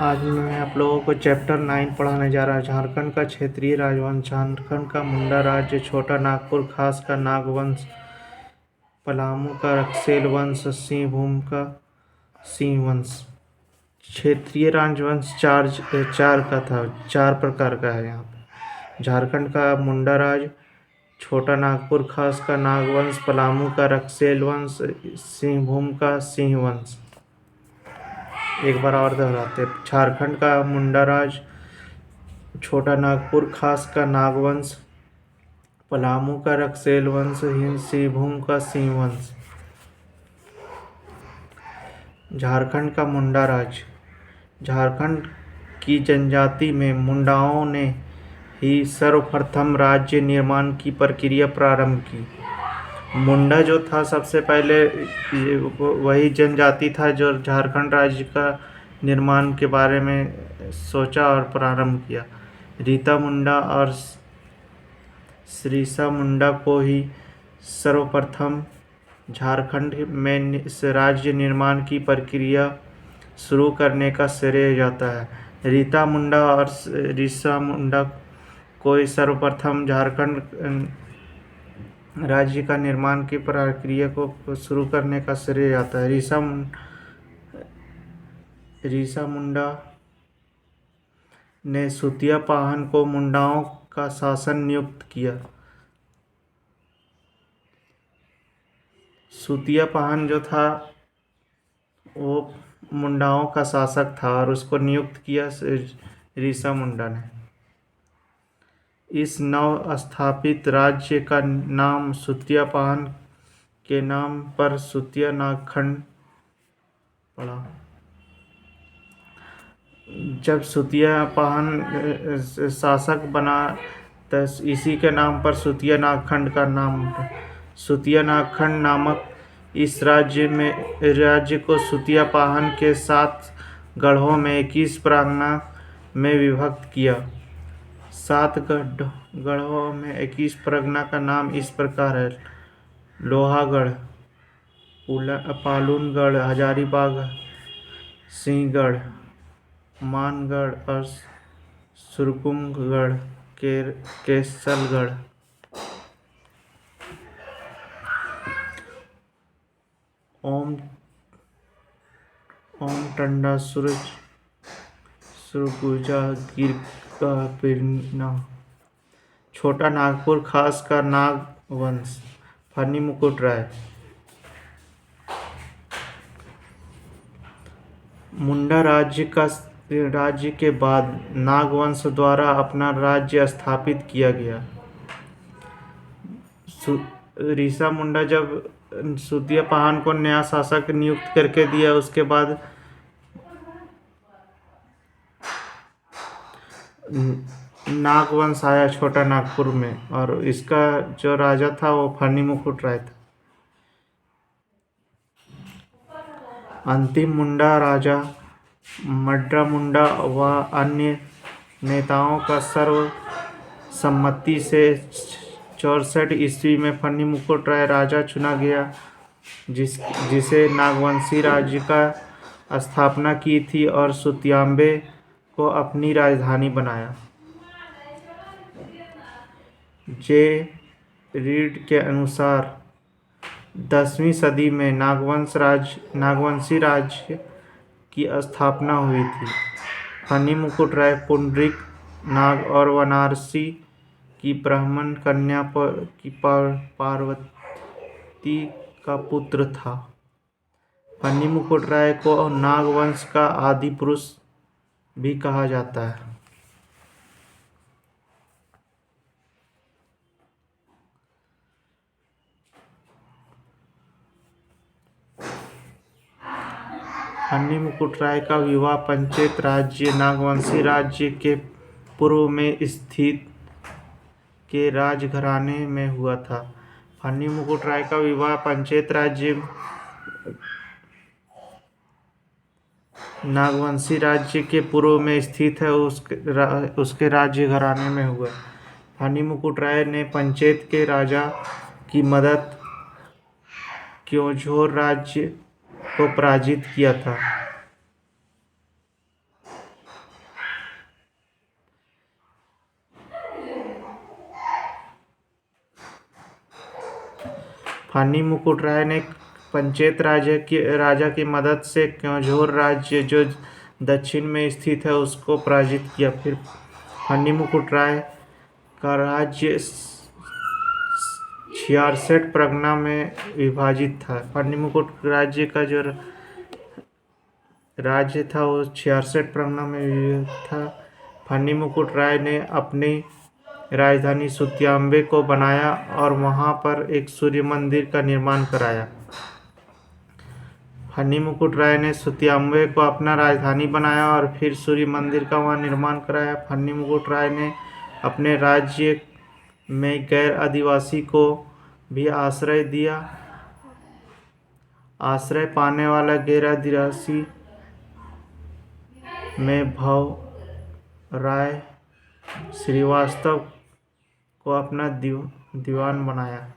आज मैं आप लोगों को चैप्टर 9 पढ़ाने जा रहा हूँ। झारखंड का क्षेत्रीय राजवंश। झारखंड का मुंडा राज्य, छोटा नागपुर खास का नागवंश, पलामू का रक्सेल वंश, सिंहभूम का सिंह वंश। क्षेत्रीय राजवंश चार का था, 4 प्रकार का है यहाँ पे। झारखंड का मुंडा राज, छोटा नागपुर खास का नागवंश, पलामू का रक्सेल वंश, सिंहभूम का सिंह वंश। एक बार और दोहराते। झारखंड का मुंडा राज, छोटा नागपुर खास का नागवंश, पलामू का रक्सेल वंश, सिंहभूम का सिंह वंश। झारखंड का मुंडा राज। झारखंड की जनजाति में मुंडाओं ने ही सर्वप्रथम राज्य निर्माण की प्रक्रिया प्रारंभ की। मुंडा जो था सबसे पहले वही जनजाति था जो झारखंड राज्य का निर्माण के बारे में सोचा और प्रारंभ किया। रीता मुंडा और सिरसा मुंडा को ही सर्वप्रथम झारखंड में राज्य निर्माण की प्रक्रिया शुरू करने का श्रेय जाता है। रीता मुंडा और सिरसा मुंडा को ही सर्वप्रथम झारखंड राज्य का निर्माण की प्रक्रिया को शुरू करने का श्रेय जाता है। रीसा मुंडा ने सुतिया पाहन को मुंडाओं का शासन नियुक्त किया। सुतिया पाहन जो था वो मुंडाओं का शासक था और उसको नियुक्त किया रीसा मुंडा ने। इस नव स्थापित राज्य का नाम सुतिया पाहन के नाम पर सुतिया नागखंड पड़ा। जब सुतिया पाहन शासक बना तो इसी के नाम पर सुतिया नागखंड का नाम। सुतिया नागखंड नामक इस राज्य को सुतिया पाहन के 7 गढ़ों में 21 परगना में विभक्त किया। 7 गढ़ों में 21 परगना का नाम इस प्रकार है: लोहागढ़, पालूनगढ़, हजारीबाग, सिंहगढ़, मानगढ़ और सुरकुमगढ़, केसलगढ़। ओम टंडा, सुरगुजा, गिर का पिरना। छोटा नागपुर खास का नाग वंश, फनी मुकुट राय। मुंडा राज्य के बाद नागवंश द्वारा अपना राज्य स्थापित किया गया। रीसा मुंडा जब सुतिया पाहन को नया शासक नियुक्त करके दिया, उसके बाद नागवंश आया छोटा नागपुर में और इसका जो राजा था वो फनी मुकुट राय था। अंतिम मुंडा राजा मड्डा मुंडा व अन्य नेताओं का सर्वसम्मति से 64 ईस्वी में फनी मुकुट राय राजा चुना गया, जिसे नागवंशी राज्य का स्थापना की थी और सुतियांबे को अपनी राजधानी बनाया। जे रीड के अनुसार 10वीं सदी में नागवंशी राज्य की स्थापना हुई थी। फनी मुकुट राय पुंडरीक नाग और वाराणसी की ब्राह्मण कन्या पार्वती का पुत्र था। फनी मुकुट राय को नागवंश का आदि पुरुष भी कहा जाता है। फनी मुकुट राय का विवाह पंचेत राज्य नागवंशी राज्य के पूर्व में स्थित के राजघराने में हुआ था। फनी मुकुट राय का विवाह पंचेत राज्य नागवंशी राज्य के पूर्व में स्थित है उसके राज्य घराने में हुआ। फनी मुकुट राय ने पंचेत के राजा की मदद क्योंझोर राज्य को पराजित किया था। फनी मुकुट राय ने पंचेत राजा की मदद से क्योंझोर राज्य जो दक्षिण में स्थित है उसको पराजित किया। फिर फनी मुकुट राय का राज्य 66 परगना में विभाजित था। फनी मुकुट राज्य का जो राज्य था वो 66 परगना में विभाजित था। फनी मुकुट राय ने अपनी राजधानी सुत्याम्बे को बनाया और वहां पर एक सूर्य मंदिर का निर्माण कराया। फनी मुकुट राय ने सुत्याम्बे को अपना राजधानी बनाया और फिर सूर्य मंदिर का वहां निर्माण कराया। फनी मुकुट राय ने अपने राज्य में गैर आदिवासी को भी आश्रय दिया। आश्रय पाने वाला गैर आदिवासी में भव राय श्रीवास्तव को अपना दीवान बनाया।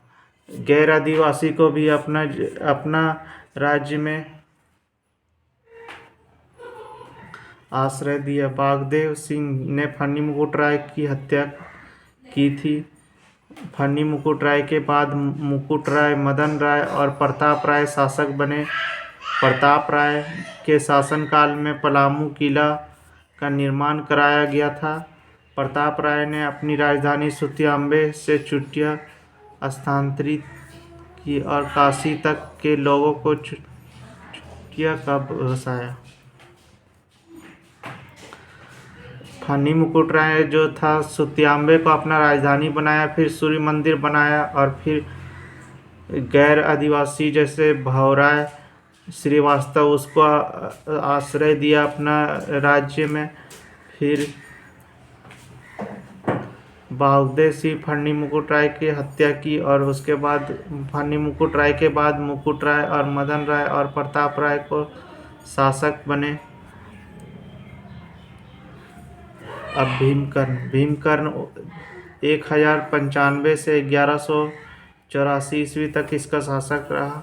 गैर आदिवासी को भी अपना राज्य में आश्रय दिया। बागदेव सिंह ने फनी मुकुट राय की हत्या की थी। फनी मुकुट राय के बाद मुकुट राय, मदन राय और प्रताप राय शासक बने। प्रताप राय के शासनकाल में पलामू किला का निर्माण कराया गया था। प्रताप राय ने अपनी राजधानी सुत्याम्बे से चुटिया स्थानांतरित की और काशी तक के लोगों को चुटिया का बसाया। फनी मुकुट राय जो था सुत्याम्बे को अपना राजधानी बनाया, फिर सूर्य मंदिर बनाया और फिर गैर आदिवासी जैसे भवराय श्रीवास्तव उसको आश्रय दिया अपना राज्य में। फिर बागदेव सिंह फनी मुकुट राय की हत्या की और उसके बाद फनी मुकुट राय के बाद मुकुट राय और मदन राय और प्रताप राय को शासक बने। अब भीमकर्ण 1095 से 1184 ईस्वी तक इसका शासक रहा।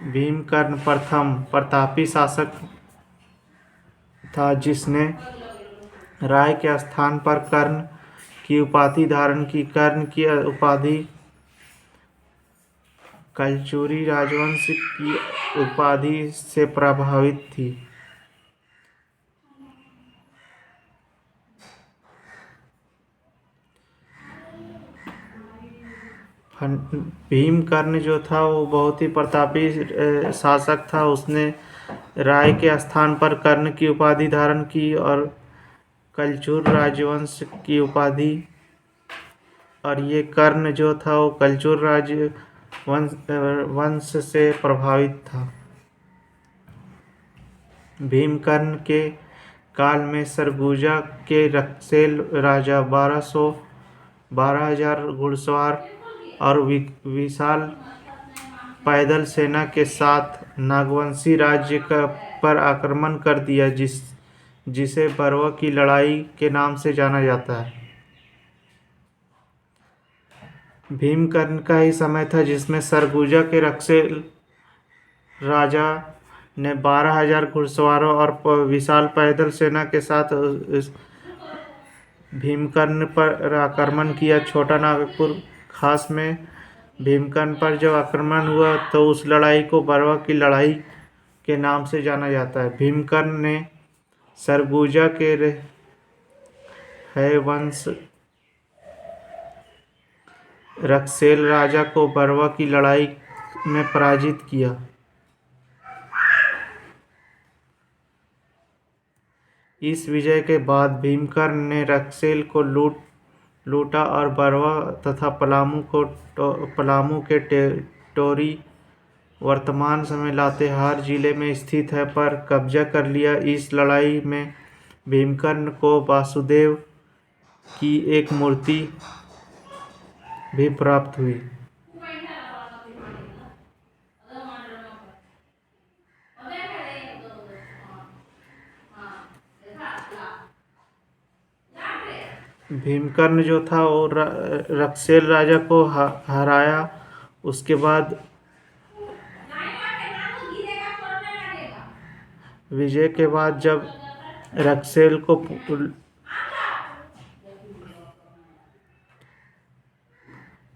भीमकर्ण प्रथम प्रतापी शासक था जिसने राय के स्थान पर कर्ण की उपाधि धारण की। कर्ण की उपाधि कलचुरी राजवंश की उपाधि से प्रभावित थी। भीमकर्ण जो था वो बहुत ही प्रतापी शासक था। उसने राय के स्थान पर कर्ण की उपाधि धारण की और कलचुर राजवंश की उपाधि, और ये कर्ण जो था वो कलचुर वंश से प्रभावित था। भीमकर्ण के काल में सरगुजा के रक्सेल राजा 12,000 घुड़सवार और विशाल पैदल सेना के साथ नागवंशी राज्य पर आक्रमण कर दिया, जिसे बरवा की लड़ाई के नाम से जाना जाता है। भीमकर्ण का ही समय था जिसमें सरगुजा के रक्सेल राजा ने 12,000 घुड़सवारों और विशाल पैदल सेना के साथ भीमकर्ण पर आक्रमण किया। छोटा नागपुर खास में भीमकर्ण पर जब आक्रमण हुआ तो उस लड़ाई को बरवा की लड़ाई के नाम से जाना जाता है। भीमकर्ण ने सरगुजा के वंश रक्सेल राजा को बरवा की लड़ाई में पराजित किया। इस विजय के बाद भीमकर्ण ने रक्सेल को लूटा और बरवा तथा पलामू के टेरी वर्तमान समय लातेहार जिले में स्थित है पर कब्जा कर लिया। इस लड़ाई में भीमकर्ण को वासुदेव की एक मूर्ति भी प्राप्त हुई। भीमकर्ण जो था वो रक्सेल राजा को हराया। उसके बाद विजय के बाद जब रक्सेल को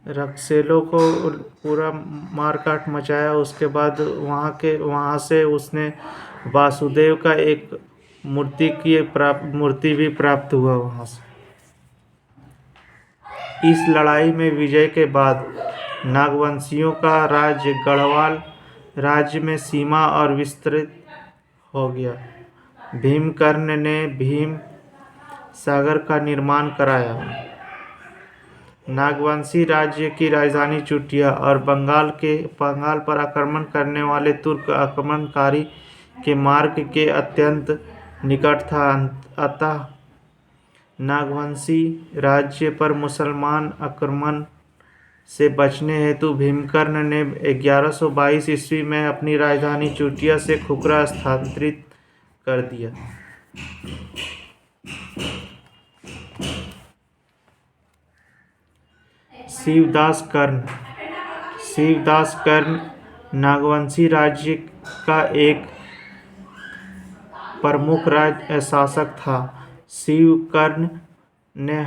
रक्सेलों को पूरा मारकाट मचाया। उसके बाद वहाँ से उसने वासुदेव का एक मूर्ति भी प्राप्त हुआ वहाँ से। इस लड़ाई में विजय के बाद नागवंशियों का राज्य गढ़वाल राज्य में सीमा और विस्तृत हो गया। भीमकर्ण ने भीम सागर का निर्माण कराया। नागवंशी राज्य की राजधानी चुटिया और बंगाल पर आक्रमण करने वाले तुर्क आक्रमणकारी के मार्ग के अत्यंत निकट था। अतः नागवंशी राज्य पर मुसलमान आक्रमण से बचने हेतु भीमकर्ण ने 1122 ईस्वी में अपनी राजधानी चुटिया से खुखरा स्थानांतरित कर दिया। शिवदास कर्ण नागवंशी राज्य का एक प्रमुख शासक था। शिवकर्ण ने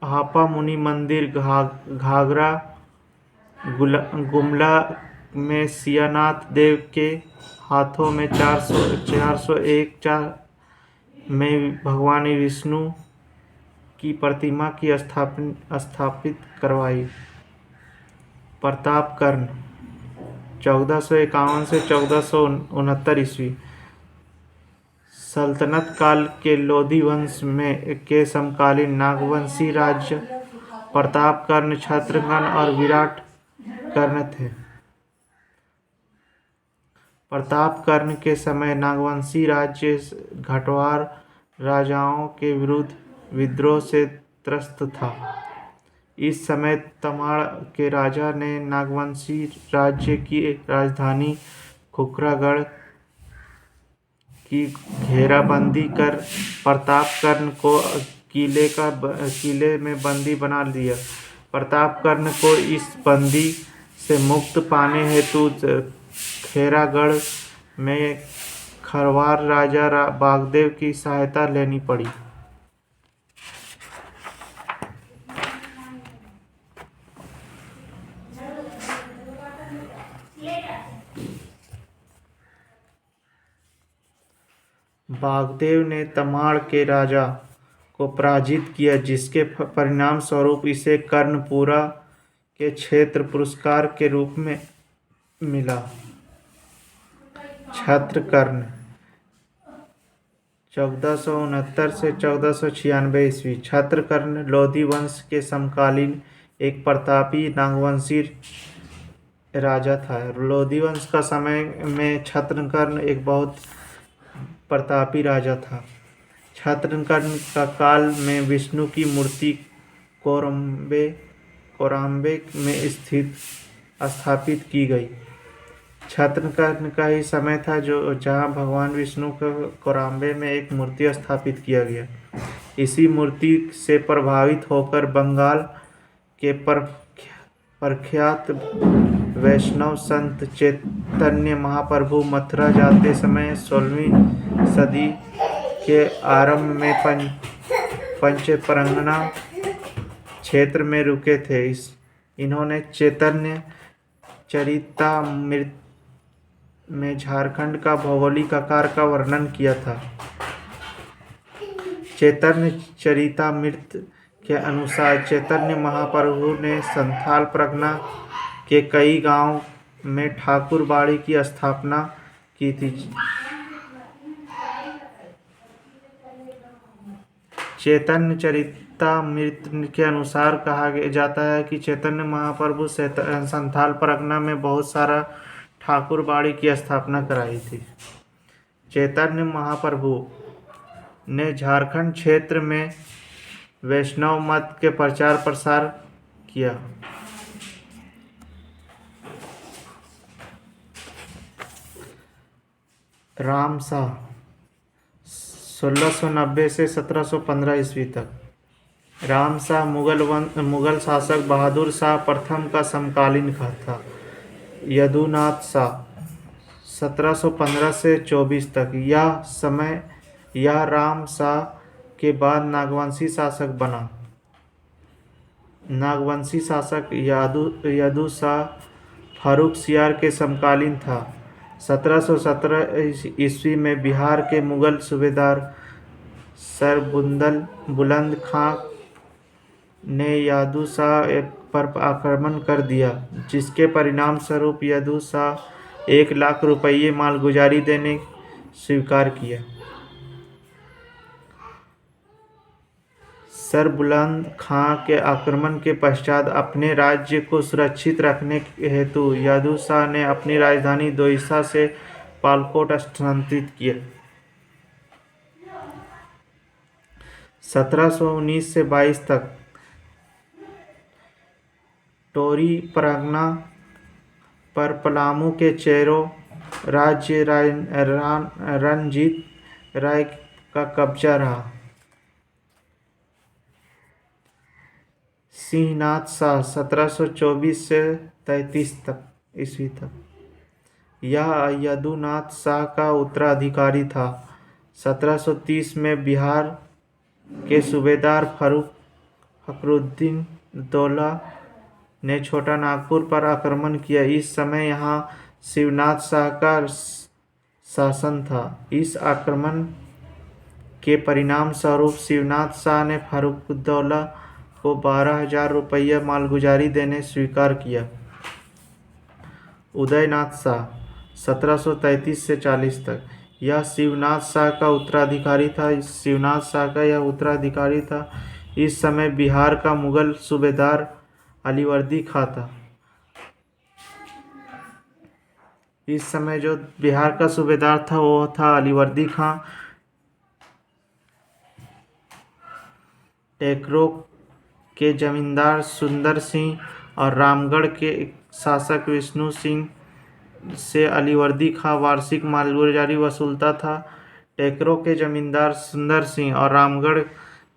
हापा मुनि मंदिर, घाघरा, गुमला में सियानाथ देव के हाथों में 401 में भगवान विष्णु की प्रतिमा की स्थापित करवाई। प्रतापकर्ण 1451 से 1469 ईस्वी सल्तनत काल के लोधी वंश के समकालीन नागवंशी राज्य प्रतापकर्ण, छत्रकर्ण और विराट कर्ण थे। प्रतापकर्ण के समय नागवंशी राज्य घटवार राजाओं के विरुद्ध विद्रोह से त्रस्त था। इस समय तमाड़ के राजा ने नागवंशी राज्य की राजधानी खुखरागढ़ की घेराबंदी कर प्रतापकर्ण को किले में बंदी बना लिया। प्रतापकर्ण को इस बंदी से मुक्त पाने हेतु खेरागढ़ में खरवार राजा बागदेव की सहायता लेनी पड़ी। बागदेव ने तमाड़ के राजा को पराजित किया, जिसके परिणाम स्वरूप इसे कर्णपुरा के क्षेत्र पुरस्कार के रूप में मिला। छत्रकर्ण 1469 से 1496 ईस्वी छत्रकर्ण लोधी वंश के समकालीन एक प्रतापी नागवंशी राजा था। लोधी वंश का समय में छत्रकर्ण एक बहुत प्रतापी राजा था। छत्रकर्ण का काल में विष्णु की मूर्ति कोराम्बे में स्थापित की गई। छत्रकर्ण का ही समय था जहाँ भगवान विष्णु को कोराम्बे में एक मूर्ति स्थापित किया गया। इसी मूर्ति से प्रभावित होकर बंगाल के प्रख्यात वैष्णव संत चैतन्य महाप्रभु मथुरा जाते समय 16वीं सदी के आरंभ में पंचपरगना क्षेत्र में रुके थे। इन्होंने चैतन्य चरितामृत में झारखंड का भौगोलिक आकार का वर्णन किया था। चैतन्य चरितामृत के अनुसार चैतन्य महाप्रभु ने संथाल परगना के कई गांव में ठाकुर बाड़ी की स्थापना की थी। चैतन्य चरितामृत के अनुसार कहा जाता है कि चैतन्य महाप्रभु संथाल परगना में बहुत सारा ठाकुर बाड़ी की स्थापना कराई थी। चैतन्य महाप्रभु ने झारखंड क्षेत्र में वैष्णव मत के प्रचार प्रसार किया। रामशाह 1690 से 1715 ईस्वी तक। रामशाह मुगल शासक बहादुर शाह प्रथम का समकालीन था। यदुनाथ शाह 1715 से 24 तक। यह राम शाह के बाद नागवंशी शासक बना। नागवंशी शासक यादू शाह फर्रुखसियार के समकालीन था। 1717 ईस्वी में बिहार के मुगल सूबेदार सर बुलंद खां ने यादू शाह पर आक्रमण कर दिया, जिसके परिणाम स्वरूप यादू शाह 1 लाख रुपये मालगुजारी देने स्वीकार किया। सर बुलंद खां के आक्रमण के पश्चात अपने राज्य को सुरक्षित रखने हेतु यादू शाह ने अपनी राजधानी दोईसा से पालकोट स्थानांतरित किया। 1719 से 22 तक टोरी परगना पर पलामू के चेरो राज्य रणजीत राय का कब्जा रहा। सिंहनाथ शाह 1724 से 33 तक ईस्वी तक यह यदुनाथ शाह का उत्तराधिकारी था। 1730 में बिहार के सूबेदार फखरुद्दीन दौला ने छोटा नागपुर पर आक्रमण किया। इस समय यहाँ शिवनाथ शाह का शासन था। इस आक्रमण के परिणाम स्वरूप शिवनाथ शाह ने फर्रुखुद्दौला को 12,000 रुपये मालगुजारी देने स्वीकार किया। उदयनाथ शाह 1733 से 40 तक यह शिवनाथ शाह का उत्तराधिकारी था। इस समय बिहार का मुगल सूबेदार अलीवर्दी खां था। इस समय जो बिहार का सूबेदार था वो था अलीवर्दी खां। टेकरो के जमींदार सुंदर सिंह और रामगढ़ के शासक विष्णु सिंह से अलीवर्दी खां वार्षिक मालगुजारी वसूलता था। टेकरो के जमींदार सुंदर सिंह और रामगढ़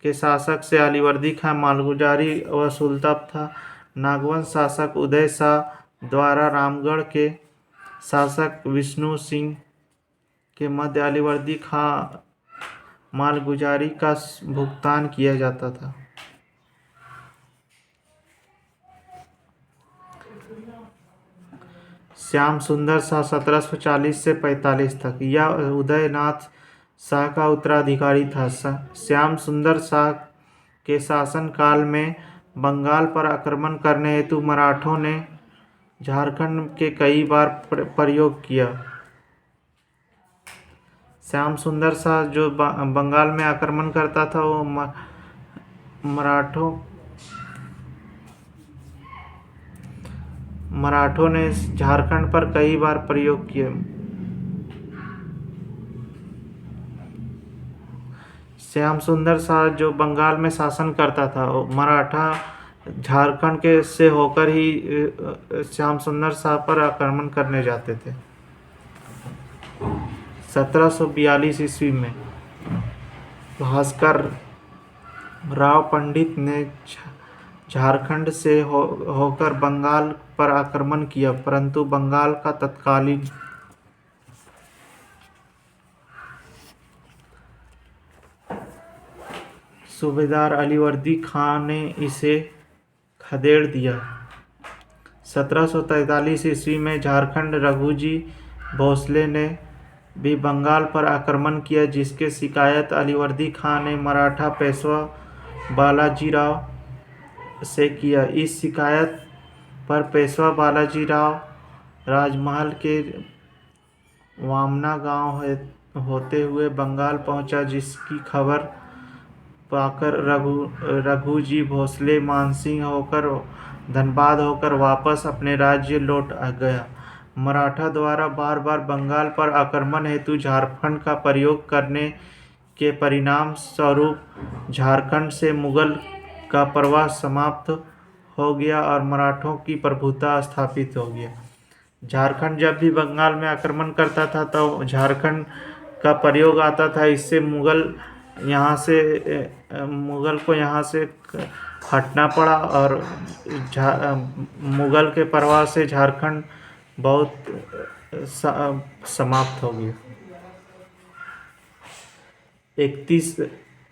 के शासक से अलीवर्दी खां मालगुजारी वसूलता था। नागवंश शासक उदय शाह द्वारा रामगढ़ के शासक विष्णु सिंह के मध्य अलीवर्दी खां मालगुजारी का भुगतान किया जाता था। श्याम सुंदर शाह 1740 से 45 तक यह उदयनाथ शाह का उत्तराधिकारी था। श्याम सुंदर शाह के शासन काल में बंगाल पर आक्रमण करने हेतु मराठों ने झारखंड के कई बार प्रयोग किया। श्याम सुंदर शाह जो बंगाल में आक्रमण करता था वो मराठों ने झारखंड पर कई बार प्रयोग किए। श्याम सुंदर शाह जो बंगाल में शासन करता था मराठा झारखंड के से होकर ही श्याम सुंदर शाह पर आक्रमण करने जाते थे। 1742 ईस्वी में भास्कर राव पंडित ने झारखंड से होकर बंगाल पर आक्रमण किया, परंतु बंगाल का तत्कालीन सूबेदार अलीवर्दी खां ने इसे खदेड़ दिया। 1743 ईस्वी में झारखंड रघुजी भोसले ने भी बंगाल पर आक्रमण किया, जिसके शिकायत अलीवर्दी खां ने मराठा पेशवा बालाजीराव से किया। इस शिकायत पर पेशवा बालाजीराव राजमहल के वामना गांव होते हुए बंगाल पहुंचा, जिसकी खबर पाकर रघुजी भोसले मानसिंह होकर धनबाद होकर वापस अपने राज्य लौट गया। मराठा द्वारा बार बार बंगाल पर आक्रमण हेतु झारखंड का प्रयोग करने के परिणाम स्वरूप झारखंड से मुगल का प्रवास समाप्त हो गया और मराठों की प्रभुता स्थापित हो गया। झारखंड जब भी बंगाल में आक्रमण करता था तो झारखंड का प्रयोग आता था। इससे मुगल को यहाँ से हटना पड़ा और मुगल के प्रभाव से झारखंड बहुत समाप्त हो गया।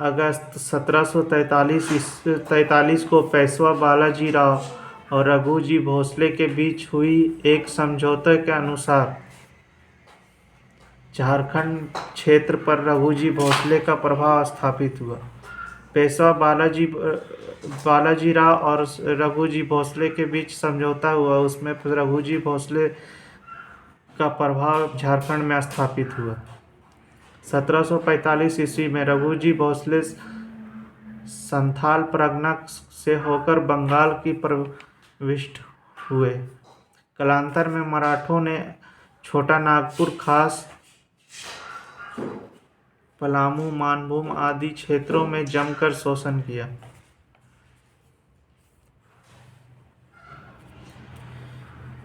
अगस्त 1743 को पेशवा बालाजी राव और रघुजी भोसले के बीच हुई एक समझौते के अनुसार झारखंड क्षेत्र पर रघुजी भोसले का प्रभाव स्थापित हुआ। पेशवा बालाजी राव और रघुजी भोसले के बीच समझौता हुआ, उसमें रघुजी भोसले का प्रभाव झारखंड में स्थापित हुआ। 1745 ईस्वी में रघुजी भोसले संथाल परगना से होकर बंगाल की प्रविष्ट हुए। कालांतर में मराठों ने छोटा नागपुर, खास पलामू, मानभूम आदि क्षेत्रों में जमकर शोषण किया।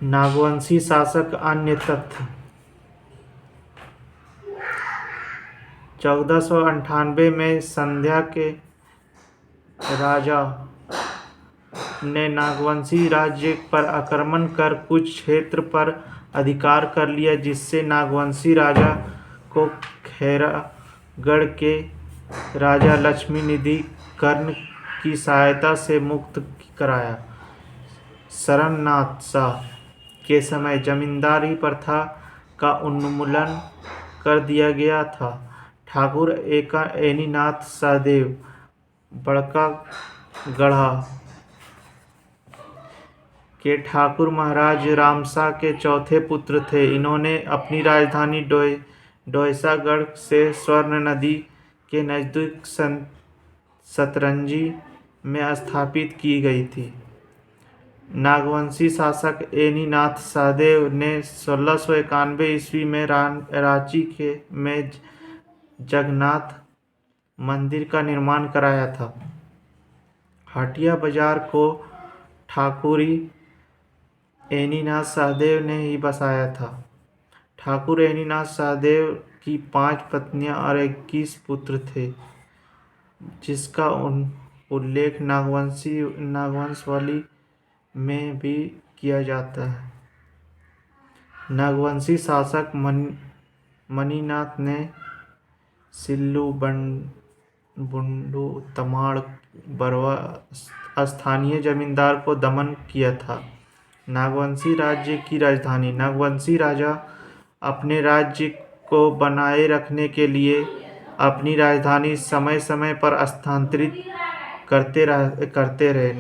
नागवंशी शासक। अन्य तथ्य 1498 में संध्या के राजा ने नागवंशी राज्य पर आक्रमण कर कुछ क्षेत्र पर अधिकार कर लिया, जिससे नागवंशी राजा को खैरागढ़ के राजा लक्ष्मी निधि कर्ण की सहायता से मुक्त कराया। शरणनाथ शाह के समय जमींदारी प्रथा का उन्मूलन कर दिया गया था। ठाकुर एनीनाथ सहदेव बड़का गढ़ा के ठाकुर महाराज रामशाह के चौथे पुत्र थे। इन्होंने अपनी राजधानी डोयसागढ़ से स्वर्ण नदी के नज़दीक सतरंजी में स्थापित की गई थी। नागवंशी शासक एनीनाथ सहदेव ने 1691 ईस्वी में रांची में जगन्नाथ मंदिर का निर्माण कराया था। हटिया बाजार को ठाकुरी एनीनाथ सहदेव ने ही बसाया था। ठाकुर एनीनाथ सहदेव की 5 पत्नियां और 21 पुत्र थे, जिसका उल्लेख नागवंशावली में भी किया जाता है। नागवंशी शासक मणिनाथ ने सिल्लू, बुंडू, तमाड़, बरवा स्थानीय जमींदार को दमन किया था। नागवंशी राज्य की राजधानी। नागवंशी राजा अपने राज्य को बनाए रखने के लिए अपनी राजधानी समय समय पर स्थानांतरित करते रहे।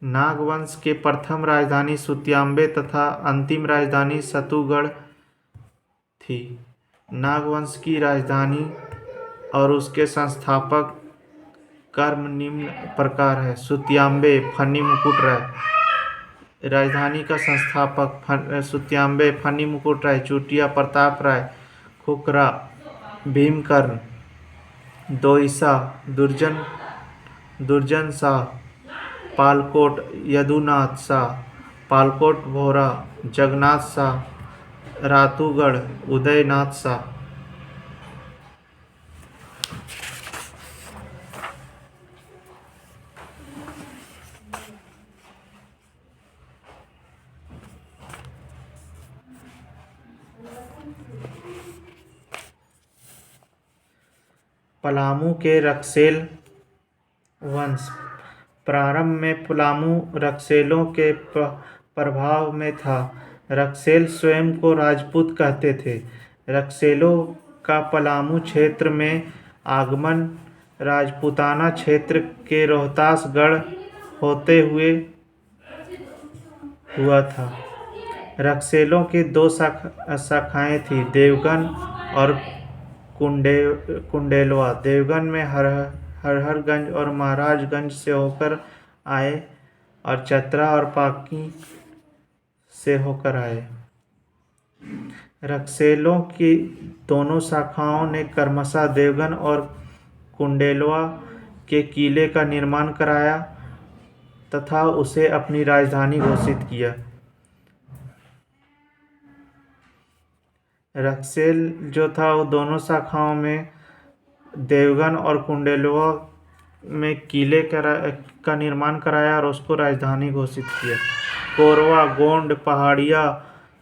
नागवंश के प्रथम राजधानी सुत्याम्बे तथा अंतिम राजधानी सतुगढ़ थी। नागवंश की राजधानी और उसके संस्थापक कर्म निम्न प्रकार है। सुत्याम्बे फनी मुकुट राय। राजधानी का संस्थापक सुत्याम्बे फनी मुकुट राय, चुटिया प्रताप राय, खुखरा भीमकर्ण, दोईसा दुर्जन शाह, पालकोट यदुनाथ शाह, पालकोट भोरा जगन्नाथ शाह, रातूगढ़ उदयनाथ शाह। पलामू के रक्सेल वंश। प्रारंभ में पलामू रक्सेलों के प्रभाव में था। रक्सेल स्वयं को राजपूत कहते थे। रक्सेलों का पलामू क्षेत्र में आगमन राजपूताना क्षेत्र के रोहतासगढ़ होते हुए हुआ था। रक्सेलों की 2 शाखाएं थीं, देवगन और कुंडेलवा। देवगन में हरहरगंज और महाराजगंज से होकर आए और चतरा और पाकी से होकर आए। रक्सेलों की दोनों शाखाओं ने क्रमशः देवगन और कुंडेलवा के किले का निर्माण कराया तथा उसे अपनी राजधानी घोषित किया। रक्सेल जो था वो दोनों शाखाओं में देवगन और कुंडेलवा में किले का निर्माण कराया और उसको राजधानी घोषित किया। कोरवा, गोंड, पहाड़िया,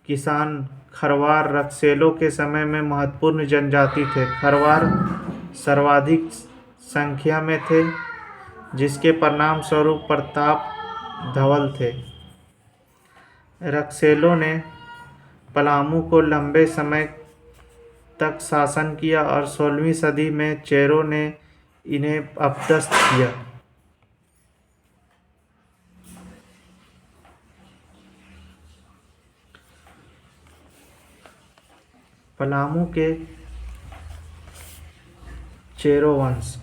किसान, खरवार रक्सेलों के समय में महत्वपूर्ण जनजाति थे। खरवार सर्वाधिक संख्या में थे, जिसके परिणाम स्वरूप प्रताप धवल थे। रक्सेलों ने पलामू को लंबे समय तक शासन किया और 16वीं सदी में चेरों ने इन्हें अपदस्थ किया। पलामू के चेरो वंश।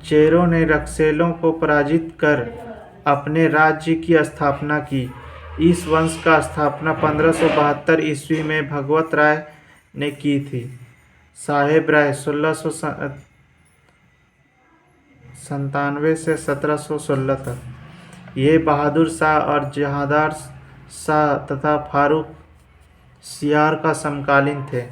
चेरों ने रक्सेलों को पराजित कर अपने राज्य की स्थापना की। इस वंश का स्थापना 1572 ईस्वी में भगवत राय ने की थी। साहेब राय 1697 से 1716 तक। ये बहादुर शाह और जहांदार शाह तथा फारूक सियार का समकालीन थे।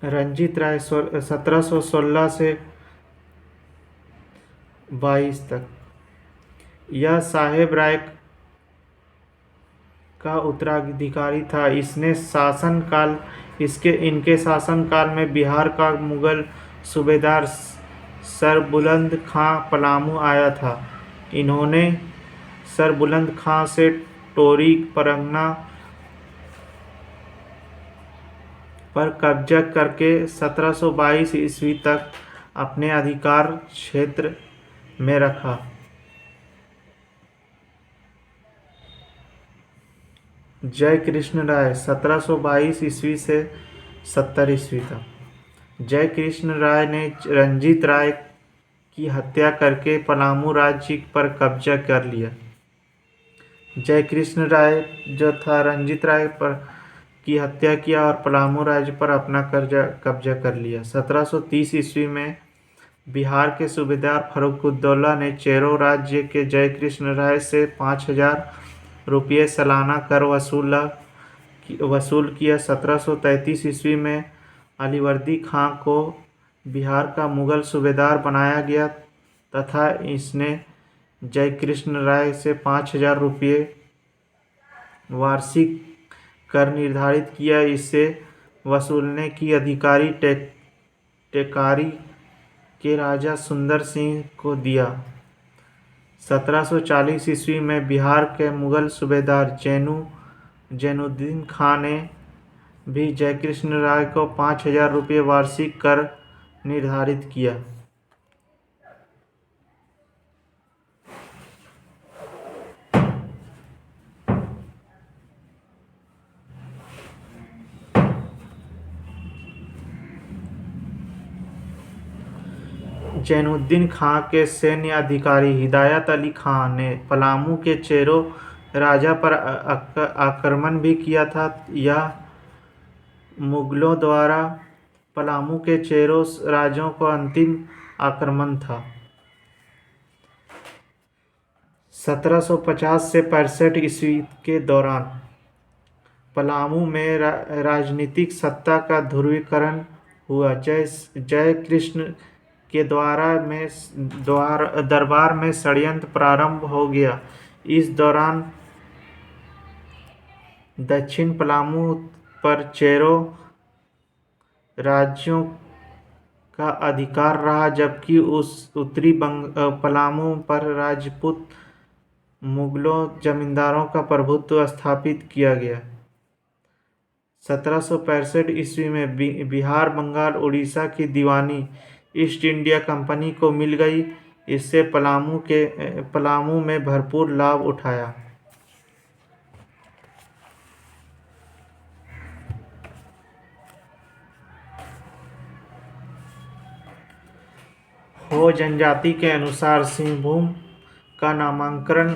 रंजीत राय 1716 से 22 तक। यह साहेब राय का उत्तराधिकारी था। इनके शासनकाल में बिहार का मुगल सूबेदार सरबुलंद खां पलामू आया था। इन्होंने सरबुलंद खां से टोरी परगना पर कब्जा करके 1722 ईस्वी तक अपने अधिकार क्षेत्र में रखा। जय कृष्ण राय 1722 ईस्वी से 70 ईस्वी तक। जय कृष्ण राय ने रंजीत राय की हत्या करके पलामू राज्य पर कब्जा कर लिया। जय कृष्ण राय जो था रंजीत राय पर की हत्या किया और पलामू राज्य पर अपना कब्जा कर लिया। 1730 ईस्वी में बिहार के सूबेदार फर्रुखुद्दौला ने चेरो राज्य के जय कृष्ण राय से 5000 रुपये सालाना कर वसूल किया। 1733 ईस्वी में अलीवर्दी खां को बिहार का मुगल सूबेदार बनाया गया तथा इसने जय कृष्ण राय से 5000 रुपये वार्षिक कर निर्धारित किया। इसे वसूलने की अधिकारी टेकारी के राजा सुंदर सिंह को दिया। 1740 ईस्वी में बिहार के मुगल सूबेदार जैनुद्दीन खां ने भी जयकृष्ण राय को 5000 रुपये वार्षिक कर निर्धारित किया। जैनुद्दीन खां के सैन्य अधिकारी हिदायत अली खां ने पलामू के चेरो राजा पर आक्रमण भी किया था। यह मुगलों द्वारा पलामू के चेरो राजों का अंतिम आक्रमण था। 1750 से 65 ईस्वी के दौरान पलामू में राजनीतिक सत्ता का ध्रुवीकरण हुआ। जय कृष्ण के दरबार में षड्यंत्र प्रारंभ हो गया। इस दौरान दक्षिण पलामू पर चेरो राज्यों का अधिकार रहा, जबकि उत्तरी पलामू पर राजपूत मुगलों जमींदारों का प्रभुत्व स्थापित किया गया। 1765 ईस्वी में बिहार, बंगाल, उड़ीसा की दीवानी ईस्ट इंडिया कंपनी को मिल गई। इससे पलामू में भरपूर लाभ उठाया। हो जनजाति के अनुसार सिंहभूम का नामकरण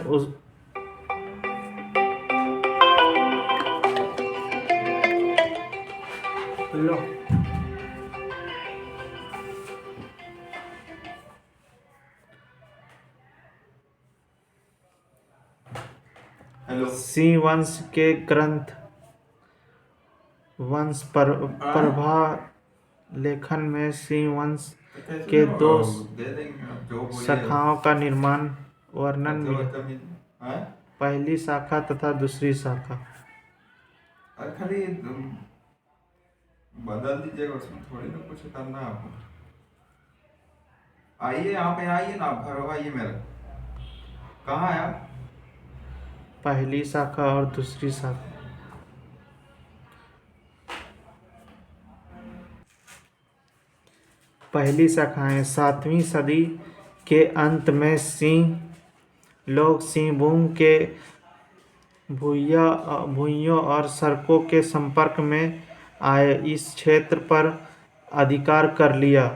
सिंह वंश के ग्रंथ वंश प्रभा लेखन में सिंह वंश तो कैसे के ना दो दे देंगे आप जो बोलिए। शाखाओं का निर्माण वर्णन बच्चे मिला। बच्चा मिल हाँ। पहली शाखा तथा दूसरी शाखा। अरे खाली बदल दीजिएगा, उसमें थोड़ी ना कुछ करना है आपको। आइए यहाँ पे, आइए ना आप, घर आइए मेरे। कहाँ है आप? पहली शाखा और दूसरी शाखा। पहली शाखाएं 7वीं सदी के अंत में सिंह लोग सिंहभूम के भूइयों और सड़कों के संपर्क में आए इस क्षेत्र पर अधिकार कर लिया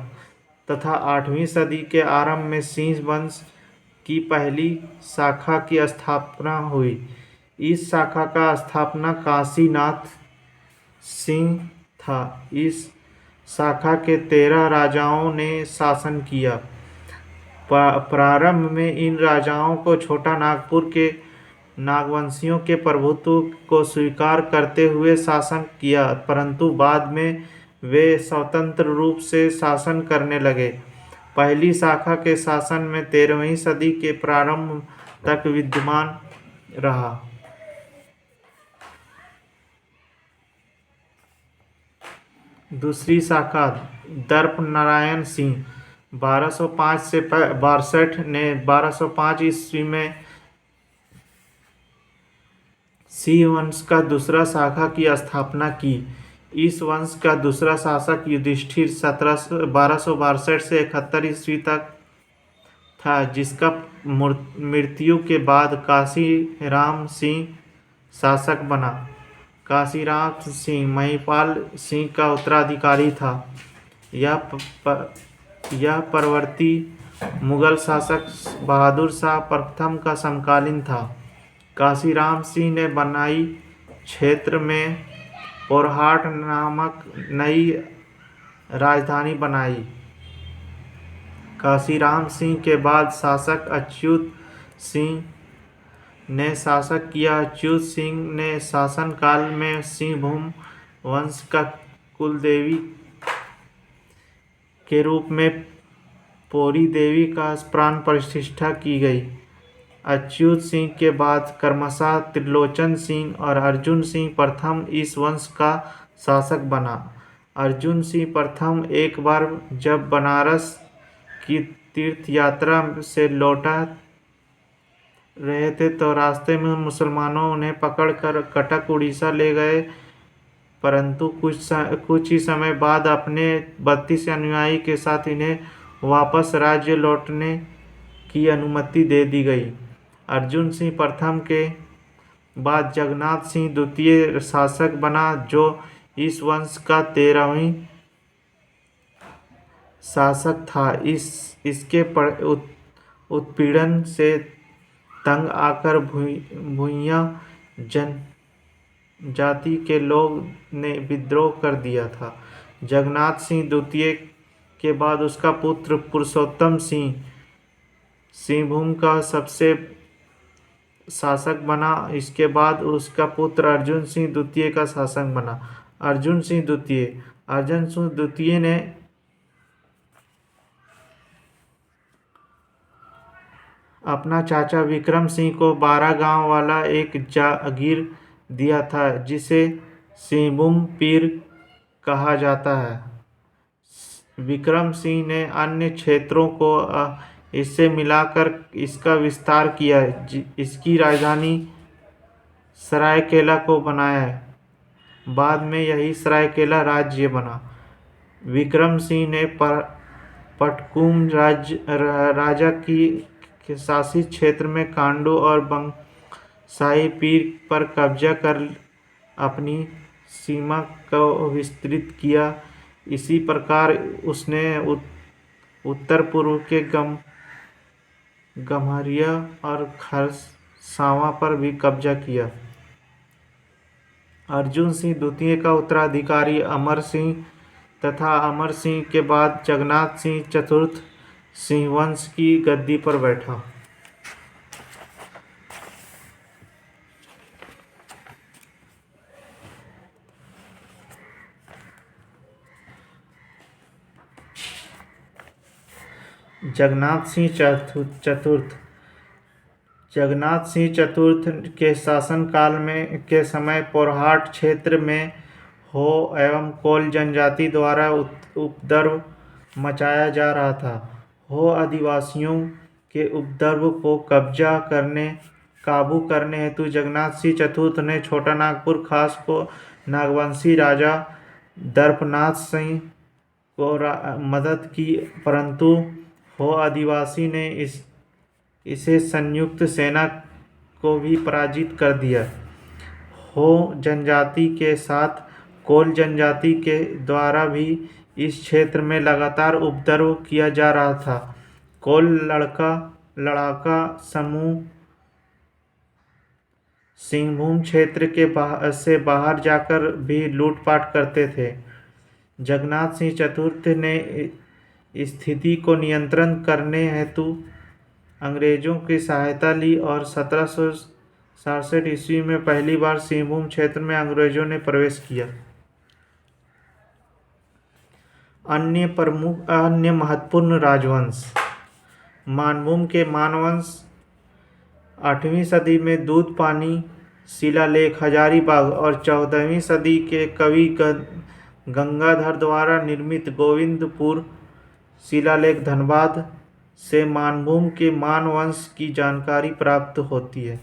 तथा 8वीं सदी के आरंभ में सिंह वंश की पहली शाखा की स्थापना हुई। इस शाखा का स्थापना काशीनाथ सिंह था। इस शाखा के 13 राजाओं ने शासन किया। प्रारंभ में इन राजाओं को छोटा नागपुर के नागवंशियों के प्रभुत्व को स्वीकार करते हुए शासन किया, परंतु बाद में वे स्वतंत्र रूप से शासन करने लगे। पहली शाखा के शासन में 13वीं सदी के प्रारंभ तक विद्यमान रहा। दूसरी शाखा दर्प नारायण सिंह 1205 से 62 ने 1205 ईस्वी में सिंह वंश का दूसरा शाखा की स्थापना की। इस वंश का दूसरा शासक युधिष्ठिर 1262 से 71 ईस्वी तक था, जिसका मृत्यु के बाद काशीराम सिंह शासक बना। काशीराम सिंह महिपाल सिंह का उत्तराधिकारी था। यह परवर्ती मुगल शासक बहादुर शाह प्रथम का समकालीन था। काशीराम सिंह ने बनाई क्षेत्र में पोरहाट नामक नई राजधानी बनाई। काशीराम सिंह के बाद शासक अच्युत सिंह ने शासन किया। अच्युत सिंह ने शासन काल में सिंहभूम वंश का कुलदेवी के रूप में पौरी देवी का प्राण प्रतिष्ठा की गई। अच्युत सिंह के बाद क्रमशः त्रिलोचन सिंह और अर्जुन सिंह प्रथम इस वंश का शासक बना। अर्जुन सिंह प्रथम एक बार जब बनारस की तीर्थ यात्रा से लौटा रहे थे तो रास्ते में मुसलमानों उन्हें पकड़कर कटक उड़ीसा ले गए, परंतु कुछ ही समय बाद अपने 32 अनुयायी के साथ इन्हें वापस राज्य लौटने की अनुमति दे दी गई। अर्जुन सिंह प्रथम के बाद जगन्नाथ सिंह द्वितीय शासक बना, जो इस वंश का 13वां शासक था। इसके उत्पीड़न से तंग आकर भूइयां जनजाति के लोग ने विद्रोह कर दिया था। जगन्नाथ सिंह द्वितीय के बाद उसका पुत्र पुरुषोत्तम सिंह सिंहभूम का सबसे शासक बना। इसके बाद उसका पुत्र अर्जुन सिंह द्वितीय का शासक बना। अर्जुन सिंह द्वितीय ने अपना चाचा विक्रम सिंह को 12 गांव वाला एक जागीर दिया था, जिसे सिंहभूम पीर कहा जाता है। विक्रम सिंह ने अन्य क्षेत्रों को इससे मिलाकर इसका विस्तार किया। इसकी राजधानी सरायकेला को बनाया। बाद में यही सरायकेला राज्य बना। विक्रम सिंह ने पटकुम राजा के शासित क्षेत्र में कांडू और बंगशाही पीर पर कब्जा कर अपनी सीमा को विस्तृत किया। इसी प्रकार उसने उत्तर पूर्व के गम्हरिया और खरसावां पर भी कब्जा किया। अर्जुन सिंह द्वितीय का उत्तराधिकारी अमर सिंह तथा अमर सिंह के बाद जगन्नाथ सिंह चतुर्थ सिंहवंश की गद्दी पर बैठा। जगन्नाथ सिंह चतुर्थ जगन्नाथ सिंह चतुर्थ के शासनकाल में के समय पोरहाट क्षेत्र में हो एवं कोल जनजाति द्वारा उपद्रव मचाया जा रहा था। हो आदिवासियों के उपद्रव को काबू करने हेतु जगन्नाथ सिंह चतुर्थ ने छोटा नागपुर खास को नागवंशी राजा दर्पनाथ सिंह को मदद की, परंतु हो आदिवासी ने इसे संयुक्त सेना को भी पराजित कर दिया। हो जनजाति के साथ कोल जनजाति के द्वारा भी इस क्षेत्र में लगातार उपद्रव किया जा रहा था। कोल लड़ाका समूह सिंहभूम क्षेत्र से बाहर जाकर भी लूटपाट करते थे। जगन्नाथ सिंह चतुर्थ ने स्थिति को नियंत्रण करने हेतु अंग्रेजों की सहायता ली और 1767 ईस्वी में पहली बार सिंहभूम क्षेत्र में अंग्रेजों ने प्रवेश किया। अन्य महत्वपूर्ण राजवंश। मानभूम के मानवंश 8वीं सदी में दूध पानी शिलालेख हजारीबाग और 14वीं सदी के कवि गंगाधर द्वारा निर्मित गोविंदपुर शिलालेख धनबाद से मानभूम के मानवंश की जानकारी प्राप्त होती है।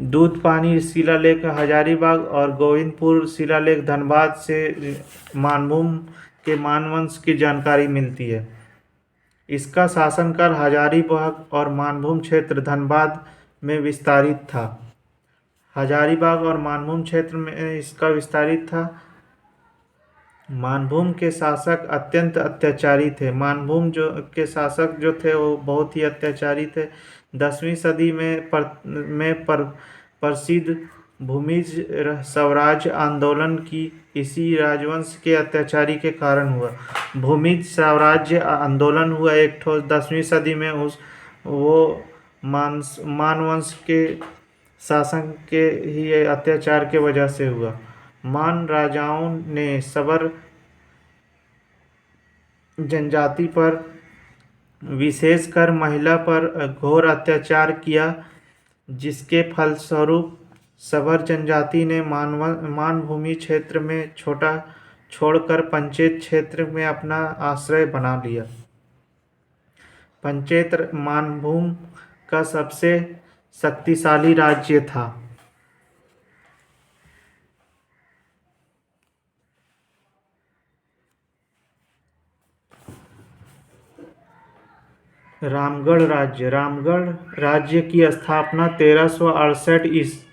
दूध पानी शिलालेख हजारीबाग और गोविंदपुर शिलालेख धनबाद से मानभूम के मानवंश की जानकारी मिलती है। इसका शासनकाल हजारीबाग और मानभूम क्षेत्र धनबाद में विस्तारित था। हजारीबाग और मानभूम क्षेत्र में इसका विस्तारित था। मानभूम के शासक अत्यंत अत्याचारी थे। मानभूम के शासक जो थे वो बहुत ही अत्याचारी थे। 10वीं सदी में प्रसिद्ध भूमिज स्वराज आंदोलन की इसी राजवंश के अत्याचारी के कारण हुआ। भूमिज स्वराज्य आंदोलन हुआ एक ठो 10वीं सदी में। वो मानवंश के शासन के ही अत्याचार के वजह से हुआ। मान राजाओं ने सबर जनजाति पर विशेषकर महिला पर घोर अत्याचार किया, जिसके फलस्वरूप सबर जनजाति ने मानभूमि क्षेत्र में छोड़कर पंचेत क्षेत्र में अपना आश्रय बना लिया। पंचेत मानभूम का सबसे शक्तिशाली राज्य था। रामगढ़ राज्य की स्थापना 1368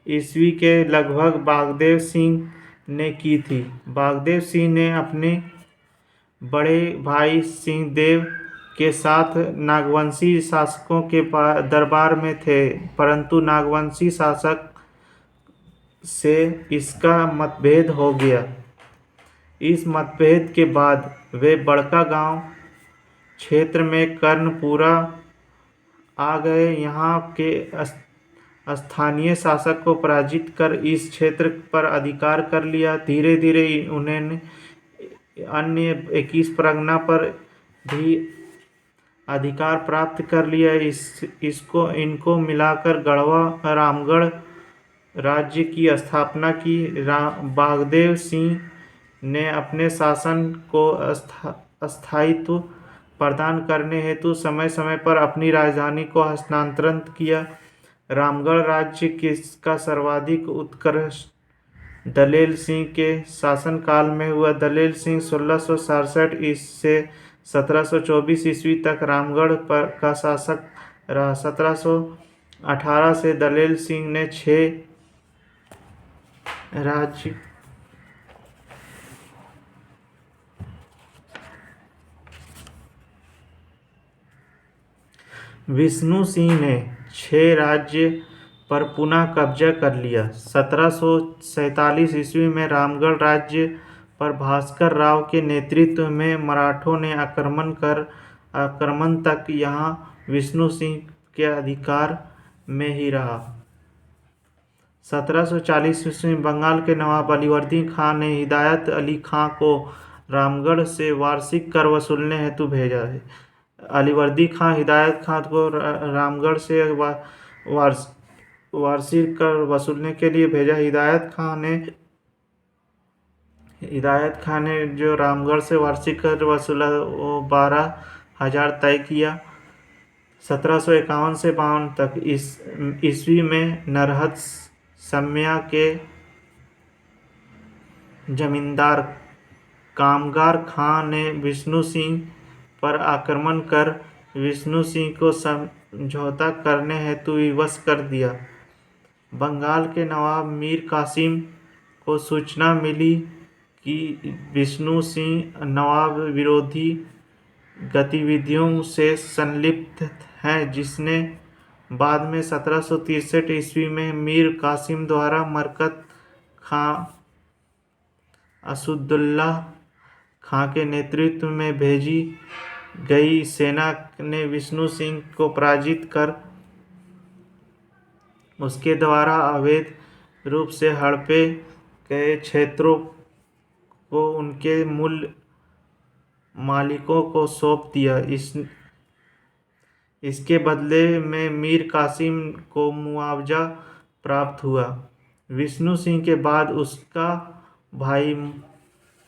ईस्वी के लगभग बागदेव सिंह ने की थी। बागदेव सिंह ने अपने बड़े भाई सिंहदेव के साथ नागवंशी शासकों के दरबार में थे, परंतु नागवंशी शासक से इसका मतभेद हो गया। इस मतभेद के बाद वे बड़का गांव क्षेत्र में कर्णपुरा आ गए। यहाँ के स्थानीय शासक को पराजित कर इस क्षेत्र पर अधिकार कर लिया। धीरे धीरे उन्होंने अन्य 21 परगना पर भी अधिकार प्राप्त कर लिया। इनको मिलाकर गढ़वा रामगढ़ राज्य की स्थापना की। बागदेव सिंह ने अपने शासन को स्थायित्व प्रदान करने हेतु समय समय पर अपनी राजधानी को हस्तांतरित किया। रामगढ़ राज्य का सर्वाधिक उत्कर्ष दलेल सिंह के शासनकाल में हुआ। दलेल सिंह 1667 से 1724 ईस्वी तक रामगढ़ का शासक रहा। 1718 से दलेल सिंह ने 6 राज्य विष्णु सिंह ने 6 राज्य पर पुनः कब्जा कर लिया। 1747 ईस्वी में रामगढ़ राज्य पर भास्कर राव के नेतृत्व में मराठों ने आक्रमण तक यहाँ विष्णु सिंह के अधिकार में ही रहा। 1740 ईस्वी में बंगाल के नवाब अलीवर्दी खां ने हिदायत अली खां को रामगढ़ से वार्षिक कर वसूलने हेतु भेजा है। अलीवर्दी खां हिदायत खां को रामगढ़ से वार्षिक कर वसूलने के लिए भेजा। हिदायत खां ने जो रामगढ़ से वार्षिक कर वसूला वो 12,000 तय किया। 1751 से 52 तक ईस्वी में नरहत सम्या के जमींदार कामगार खां ने विष्णु सिंह पर आक्रमण कर विष्णु सिंह को समझौता करने हेतु विवश कर दिया। बंगाल के नवाब मीर कासिम को सूचना मिली कि विष्णु सिंह नवाब विरोधी गतिविधियों से संलिप्त हैं, जिसने बाद में 1763 ईस्वी में मीर कासिम द्वारा मरकत खां असदुल्ला खां के नेतृत्व में भेजी गई सेना ने विष्णु सिंह को पराजित कर उसके द्वारा अवैध रूप से हड़पे गए क्षेत्रों को उनके मूल मालिकों को सौंप दिया। इसके बदले में मीर कासिम को मुआवजा प्राप्त हुआ। विष्णु सिंह के बाद उसका भाई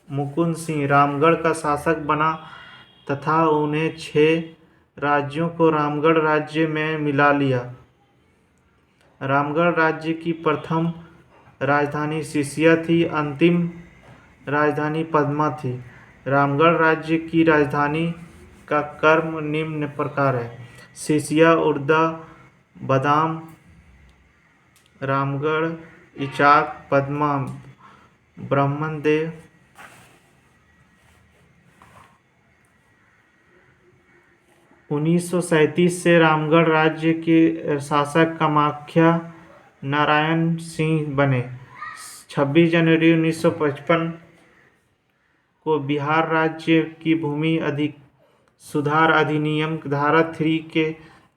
मुकुंद सिंह रामगढ़ का शासक बना तथा उन्हें 6 राज्यों को रामगढ़ राज्य में मिला लिया। रामगढ़ राज्य की प्रथम राजधानी सिसिया थी, अंतिम राजधानी पद्मा थी। रामगढ़ राज्य की राजधानी का क्रम निम्न प्रकार है: सिसिया, उर्दा, बदाम, रामगढ़, इचाक, पद्मा, ब्रह्मदेव। 1937 से रामगढ़ राज्य के शासक कामाख्या नारायण सिंह बने। 26 जनवरी 1955 को बिहार राज्य की भूमि सुधार अधिनियम धारा 3 के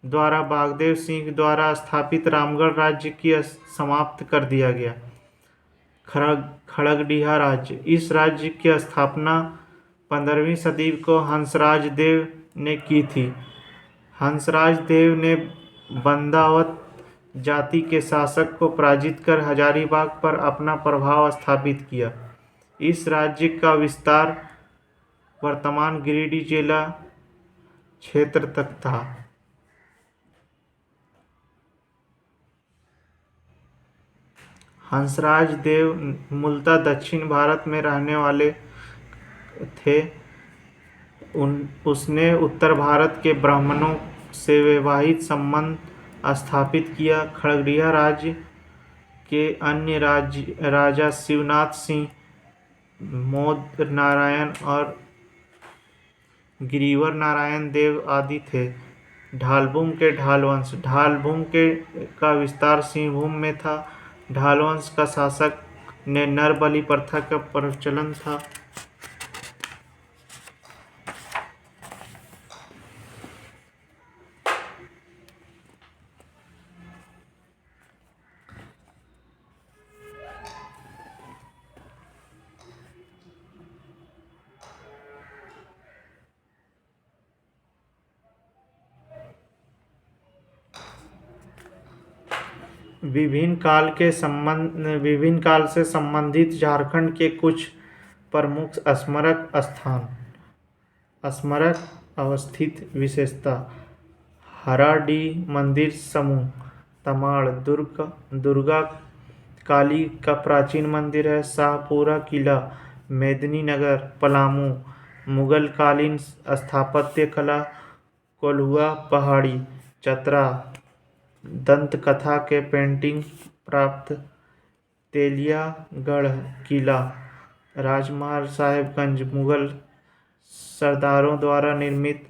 द्वारा बागदेव सिंह द्वारा स्थापित रामगढ़ राज्य की समाप्त कर दिया गया। खड़गडिहा राज्य। इस राज्य की स्थापना 15वीं सदी को हंसराज देव ने की थी। हंसराज देव ने बंदावत जाति के शासक को पराजित कर हजारीबाग पर अपना प्रभाव स्थापित किया। इस राज्य का विस्तार वर्तमान गिरिडीह जिला क्षेत्र तक था। हंसराज देव मूलतः दक्षिण भारत में रहने वाले थे। उसने उत्तर भारत के ब्राह्मणों से वैवाहिक संबंध स्थापित किया। खड़गडिहा राज्य के अन्य राजा शिवनाथ सिंह, मोद नारायण और गिरिवर नारायण देव आदि थे। ढालभूम के ढालवंश। ढालभूम का विस्तार सिंहभूम में था। ढालवंश का शासक ने नर बलि प्रथा का प्रचलन था। विभिन्न काल से संबंधित झारखंड के कुछ प्रमुख स्मारक अवस्थित विशेषता: हराडीह मंदिर समूह, तमाड़, दुर्गा काली का प्राचीन मंदिर है। शाहपुरा किला, मेदिनीनगर, पलामू, मुगलकालीन स्थापत्य कला, कोल्हुआ पहाड़ी, चतरा, दंतकथा के पेंटिंग प्राप्त, तेलियागढ़ किला, राजमहल साहेबगंज मुगल सरदारों द्वारा निर्मित,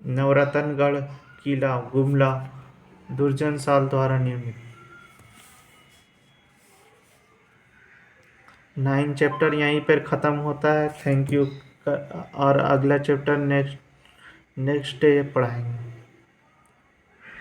नवरत्नगढ़ किला, गुमला दुर्जन साल द्वारा निर्मित। 9 चैप्टर यहीं पर ख़त्म होता है। Thank you. और अगला चैप्टर नेक्स्ट डे पढ़ाएंगे।